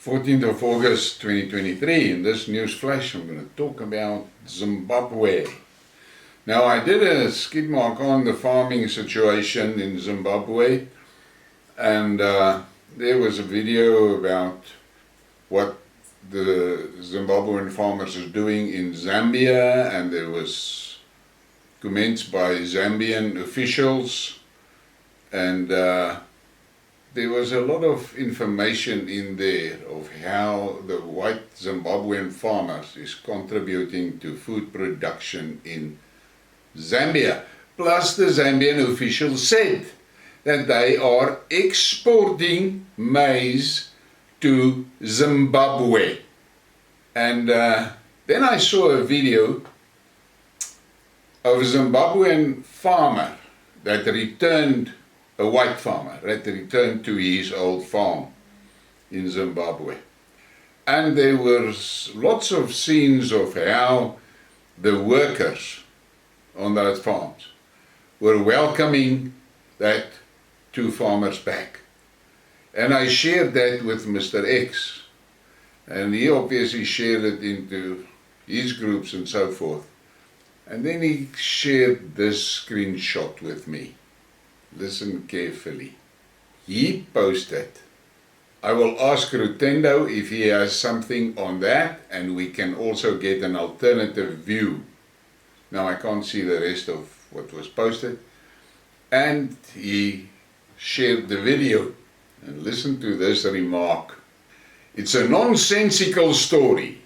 14th of August 2023. In this news flash, I'm going to talk about Zimbabwe. Now, I did a skidmark on the farming situation in Zimbabwe, and there was a video about what the Zimbabwean farmers are doing in Zambia, and there was comments by Zambian officials, and there was a lot of information in there of how the white Zimbabwean farmers is contributing to food production in Zambia. Plus, the Zambian officials said that they are exporting maize to Zimbabwe. And then I saw a video of a Zimbabwean farmer that returned, a white farmer that returned to his old farm in Zimbabwe. And there was lots of scenes of how the workers on those farms were welcoming that two farmers back. And I shared that with Mr. X, and he obviously shared it into his groups and so forth. And then he shared this screenshot with me. Listen carefully. He posted, I will ask Rutendo if he has something on that, and we can also get an alternative view. Now I can't see the rest of what was posted. And he shared the video. And listen to this remark. It's a nonsensical story.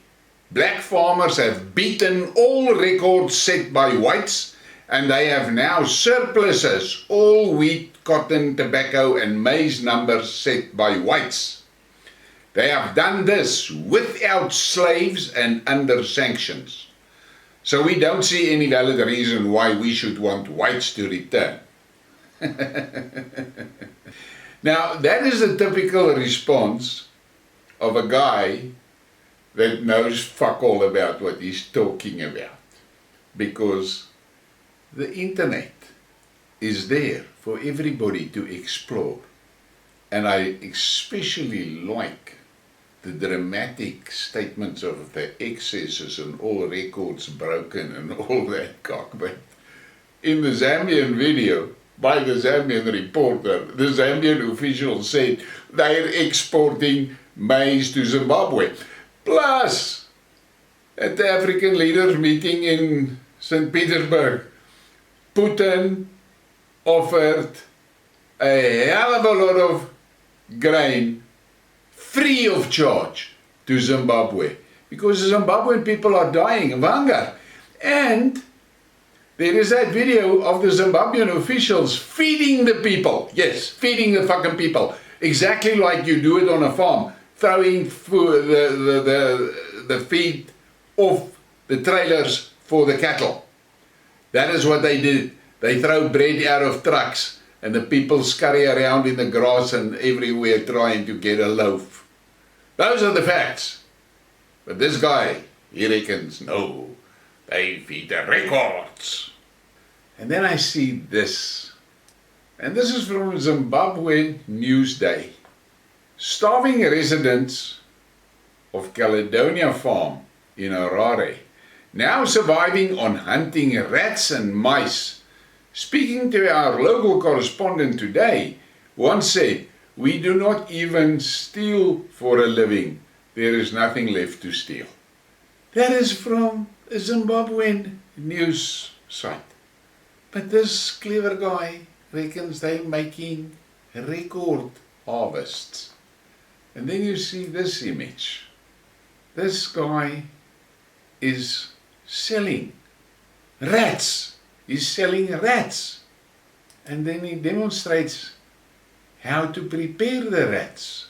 Black farmers have beaten all records set by whites, and they have now surpluses, all wheat, cotton, tobacco and maize numbers set by whites. They have done this without slaves and under sanctions. So we don't see any valid reason why we should want whites to return. Now, that is a typical response of a guy that knows fuck all about what he's talking about. Because the internet is there for everybody to explore. And I especially like the dramatic statements of the excesses and all records broken and all that cockpit. In the Zambian video, by the Zambian reporter, the Zambian official said they're exporting maize to Zimbabwe. Plus, at the African leaders meeting in St. Petersburg, Putin offered a hell of a lot of grain free of charge to Zimbabwe, because the Zimbabwean people are dying of hunger. And there is that video of the Zimbabwean officials feeding the people. Yes, feeding the fucking people. Exactly like you do it on a farm. Throwing the feed off the trailers for the cattle. That is what they did. They throw bread out of trucks and the people scurry around in the grass and everywhere trying to get a loaf. Those are the facts. But this guy, he reckons, no, they feed the records. And then I see this. And this is from Zimbabwe Newsday. Starving residents of Caledonia Farm in Harare, now surviving on hunting rats and mice. Speaking to our local correspondent today, one said, we do not even steal for a living. There is nothing left to steal. That is from a Zimbabwean news site. But this clever guy reckons they're making record harvests. And then you see this image. This guy is selling rats. He's selling rats. And then he demonstrates how to prepare the rats.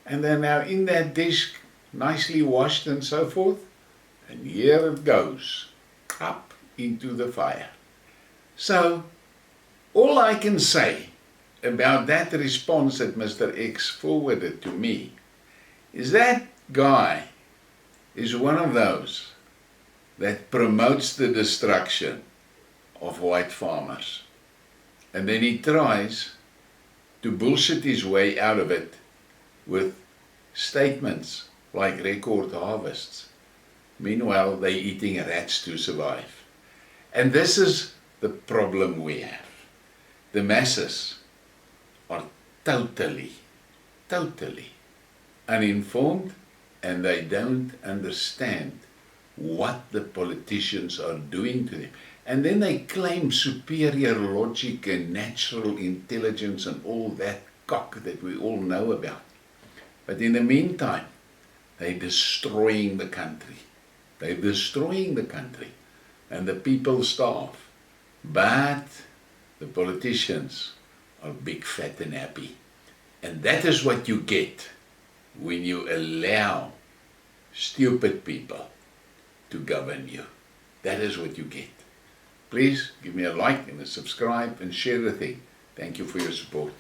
And they're now in that dish, nicely washed and so forth. And here it goes, up into the fire. So, all I can say about that response that Mr. X forwarded to me is that guy is one of those that promotes the destruction of white farmers. And then he tries to bullshit his way out of it with statements like record harvests. Meanwhile, they're eating rats to survive. And this is the problem we have. The masses are totally uninformed, and they don't understand what the politicians are doing to them. And then they claim superior logic and natural intelligence and all that cock that we all know about. But in the meantime, they're destroying the country. They're destroying the country, and the people starve. But the politicians are big, fat and happy. And that is what you get when you allow stupid people to govern you. That is what you get. Please give me a like and a subscribe and share the thing. Thank you for your support.